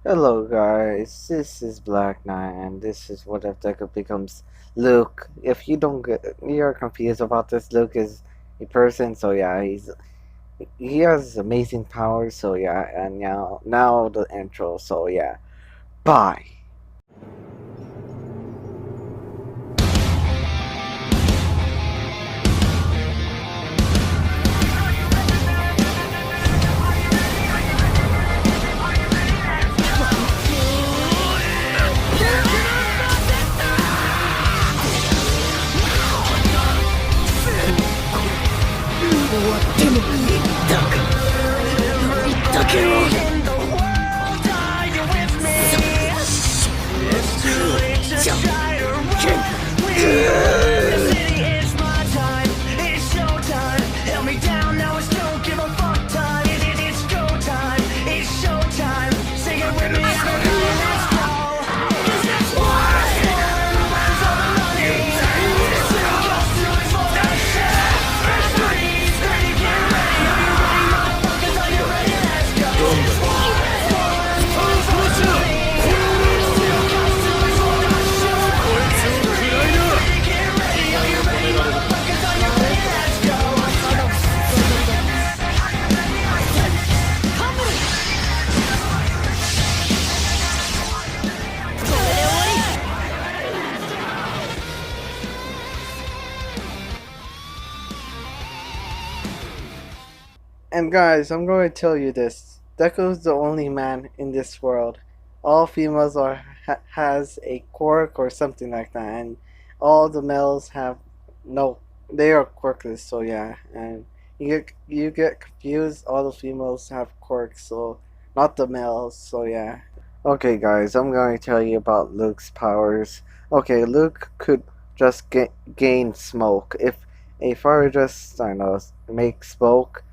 Hello guys, this is Black Knight and this is what if Deku becomes Luke. If you're confused about this, Luke is a person, so yeah, he has amazing powers, so yeah, and now the intro, so yeah. Bye. And guys, I'm going to tell you this. Deku's the only man in this world. All females has a quirk or something like that, and all the males have no. They are quirkless, so yeah. And you get confused. All the females have quirks, so not the males, so yeah. Okay, guys, I'm going to tell you about Luke's powers. Okay, Luke could just gain smoke. If a fire just, I don't know, make smoke,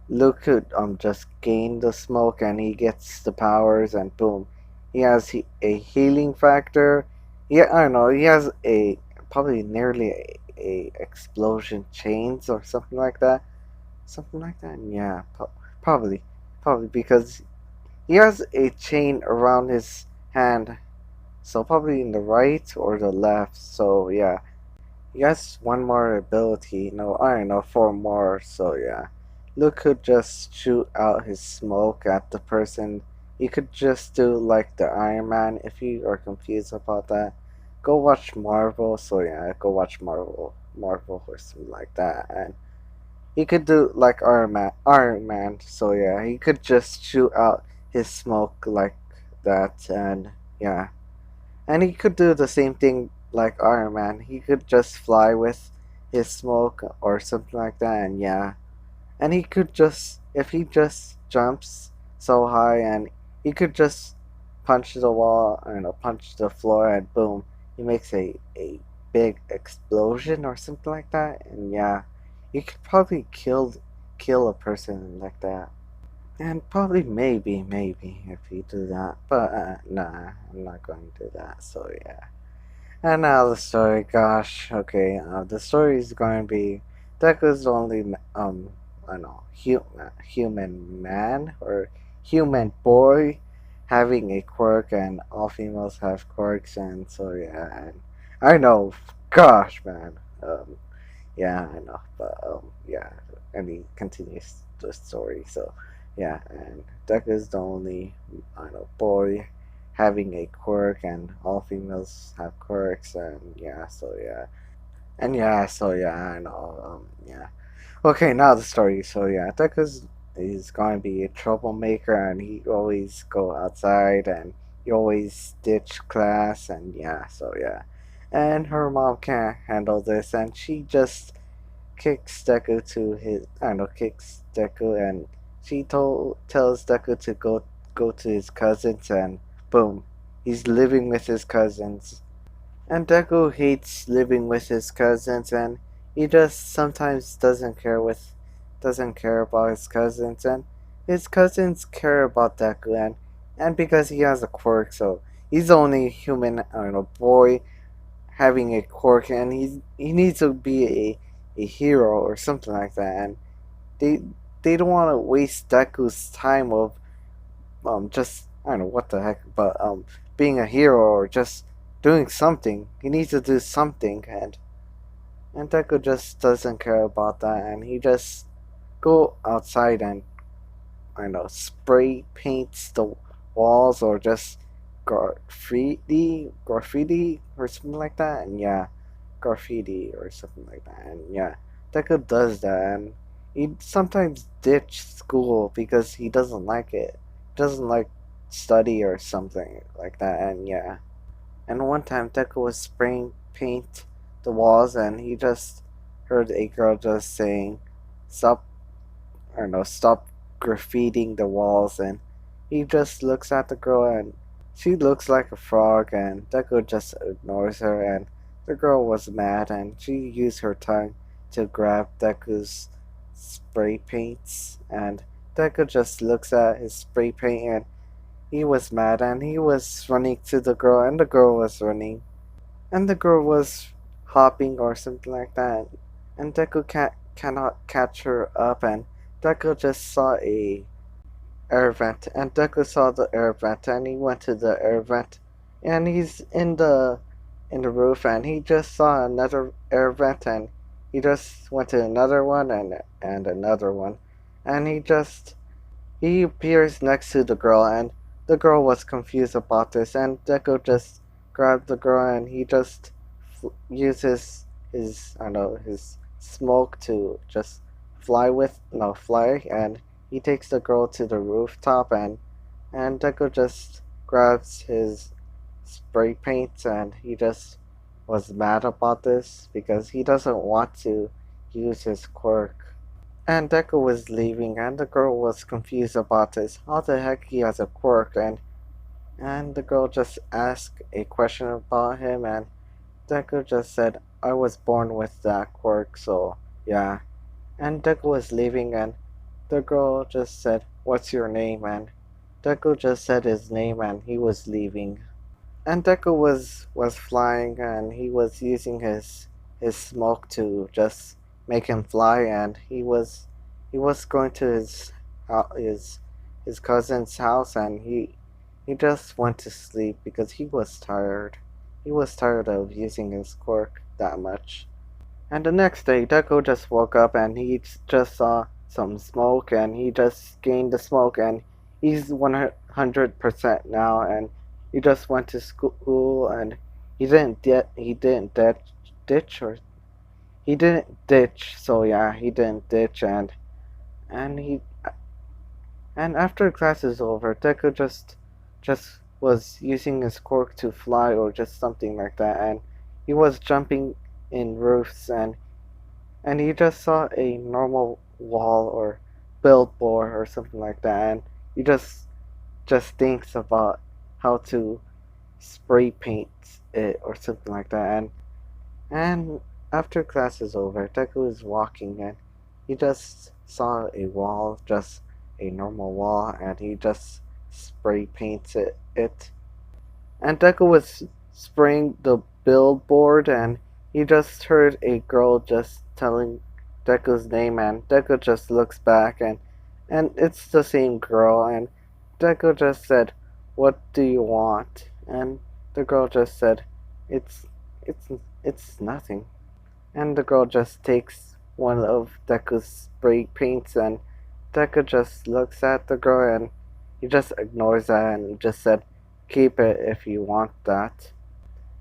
Luke could just gain the smoke and he gets the powers and boom, he has a healing factor. Yeah, I don't know. He has a probably nearly a explosion chains or something like that. Yeah, probably, probably because he has a chain around his hand, so probably in the right or the left. So yeah, he has one more ability. No, I don't know, four more. So yeah, Luke could just shoot out his smoke at the person. He could just do like the Iron Man. If you are confused about that, go watch Marvel. So yeah, go watch Marvel or something like that. And he could do like Iron Man. So yeah, he could just shoot out his smoke like that. And yeah, and he could do the same thing like Iron Man. He could just fly with his smoke or something like that, and yeah. And he could just, if he just jumps so high and he could just punch the wall, I don't know, punch the floor, and boom, he makes a big explosion or something like that, and yeah. You could probably kill a person like that. And probably maybe if you do that. But nah, I'm not going to do that. So yeah. And now the story, gosh, okay, the story is going to be Deku's only, I don't know, human man or human boy having a quirk, and all females have quirks, and so yeah, and I know, gosh, man, yeah, I know, but yeah, and he continues the story, so yeah, and Deku's the only, I don't know, boy having a quirk, and all females have quirks, and yeah, so yeah, and yeah, so yeah, I know, yeah. Okay, now the story. So yeah, Deku's is going to be a troublemaker, and he always go outside, and he always ditch class, and yeah, so yeah. And her mom can't handle this, and she just kicks Deku to his, I don't know, kicks Deku, and she tells Deku to go to his cousins, and boom, he's living with his cousins. And Deku hates living with his cousins, and he just sometimes doesn't care about his cousins, and his cousins care about Deku, and because he has a quirk, so he's the only human, I don't know, boy having a quirk, and he needs to be a hero or something like that, and they they don't want to waste Deku's time of just I don't know what the heck, but being a hero or just doing something. He needs to do something, and Deku just doesn't care about that, and he just go outside and I don't know spray paints the walls or just graffiti or something like that, and yeah, graffiti or something like that, and yeah, Deku does that, and he sometimes ditch school because he doesn't like it, doesn't like study or something like that, and yeah. And one time Deku was spraying paint the walls, and he just heard a girl just saying, "Stop! I don't know, stop graffitiing the walls." And he just looks at the girl, and she looks like a frog, and Deku just ignores her. And the girl was mad, and she used her tongue to grab Deku's spray paints, and Deku just looks at his spray paint, and he was mad, and he was running to the girl, and the girl was running, and the girl was hopping or something like that, and cannot catch her up, and Deku just saw a air vent, and Deku saw the air vent, and he went to the air vent, and he's in the roof, and he just saw another air vent, and he just went to another one and another one, and he appears next to the girl, and the girl was confused about this, and Deku just grabbed the girl, and he just uses his I don't know his smoke to just fly, and he takes the girl to the rooftop, and Deku just grabs his spray paint, and he just was mad about this because he doesn't want to use his quirk. And Deku was leaving, and the girl was confused about this. How the heck he has a quirk? And the girl just asked a question about him, and Deku just said, "I was born with that quirk, so yeah." And Deku was leaving, and the girl just said, "What's your name?" And Deku just said his name, and he was leaving. And Deku was flying, and he was using his smoke to just make him fly, and he was going to his cousin's house, and he just went to sleep because he was tired. He was tired of using his quirk that much. And the next day, Deku just woke up, and he just saw some smoke, and he just gained the smoke, and he's 100% now, and he just went to school, and he didn't ditch or he didn't ditch, so yeah, he didn't ditch, and he and after class is over, Deku just was using his quirk to fly or just something like that, and he was jumping in roofs, and he just saw a normal wall or billboard or something like that, and he just thinks about how to spray paint it or something like that, and after class is over, Deku is walking, and he just saw a wall, just a normal wall, and he just spray paints it. And Deku was spraying the billboard, and he just heard a girl just telling Deku's name, and Deku just looks back, and it's the same girl, and Deku just said, "What do you want?" And the girl just said, "It's it's it's nothing." And the girl just takes one of Deku's spray paints, and Deku just looks at the girl, and he just ignores that and just said, "Keep it if you want that."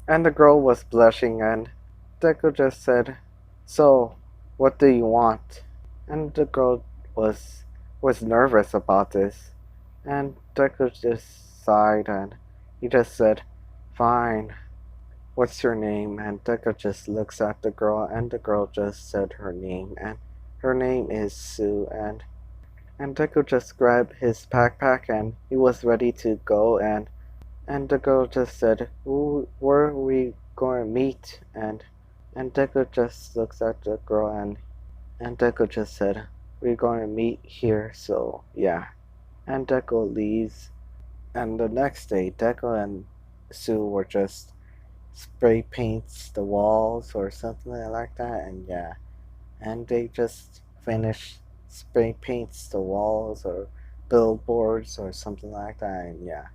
And the girl was blushing, and Deku just said, "So, what do you want?" And the girl was nervous about this, and Deku just sighed, and he just said, "Fine. What's your name?" And Deku just looks at the girl, and the girl just said her name, and her name is Sue, and Deku just grabbed his backpack, and he was ready to go, and the girl just said, Where are we going to meet?" And Deku just looks at the girl, and Deku just said, "We're going to meet here, so yeah." And Deku leaves, and the next day, Deku and Sue were just spray paints the walls or something like that, and yeah, and they just finish spray paints the walls or billboards or something like that, and yeah,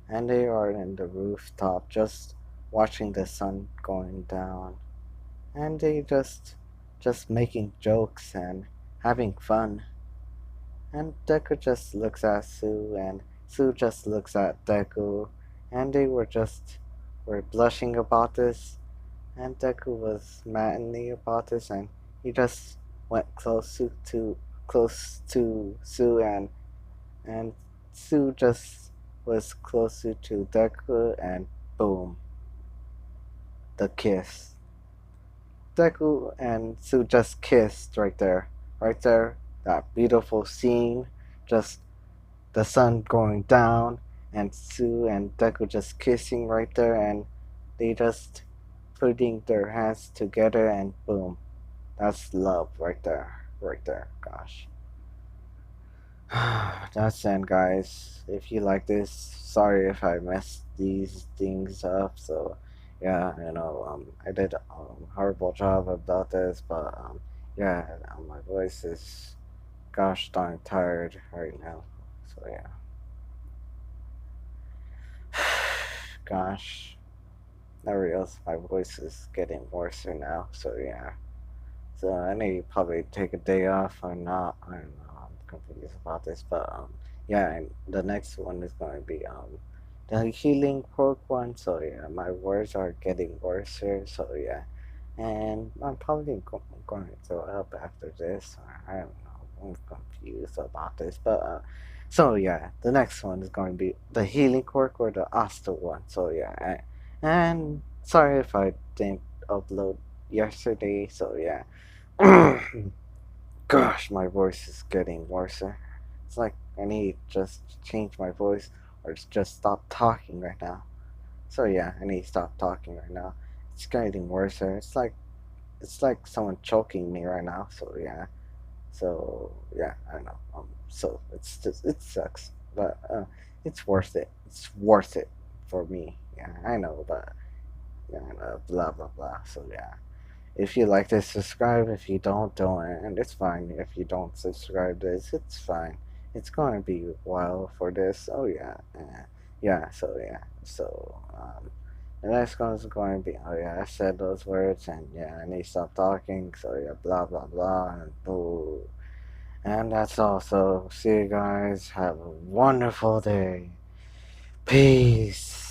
and they are in the rooftop just watching the sun going down, and they just making jokes and having fun. And Deku just looks at Sue, and Sue just looks at Deku, and they were blushing about this, and Deku was madly about this, and he just went close to Sue, and Sue just was closer to Deku, and boom, the kiss. Deku and Sue just kissed right there. That beautiful scene, just the sun going down, and Sue and Deku just kissing right there, and they just putting their hands together, and boom, that's love right there. Gosh, that's it, guys. If you like this, sorry if I messed these things up. So, yeah, I did a horrible job about this, but yeah, my voice is gosh darn tired right now. So yeah, gosh, I realize my voice is getting worse now. So yeah. So I need to probably take a day off or not. I don't know. I'm confused about this, but yeah. And the next one is going to be the healing quirk one. So yeah, my words are getting worse here. So yeah, and I'm probably going to throw up after this. Or I don't know. I'm confused about this, but so yeah, the next one is going to be the healing quirk or the Asta one. So yeah, and sorry if I didn't upload yesterday. So yeah. Gosh, my voice is getting worse. It's like I need to just change my voice or just stop talking right now. So yeah, I need to stop talking right now. It's getting worse. It's like someone choking me right now. So yeah. So yeah, I don't know. So it's just it sucks, but it's worth it. It's worth it for me. Yeah, I know, but yeah, blah blah blah. So yeah. If you like this, subscribe. If you don't, and it's fine. If you don't subscribe to this, it's fine. It's going to be a while for this. Oh yeah, yeah. So yeah, so the next one is going to be. Oh yeah, I said those words, and yeah, I need to stop talking. So yeah, blah blah blah, and boo. And that's all. So see you guys. Have a wonderful day. Peace.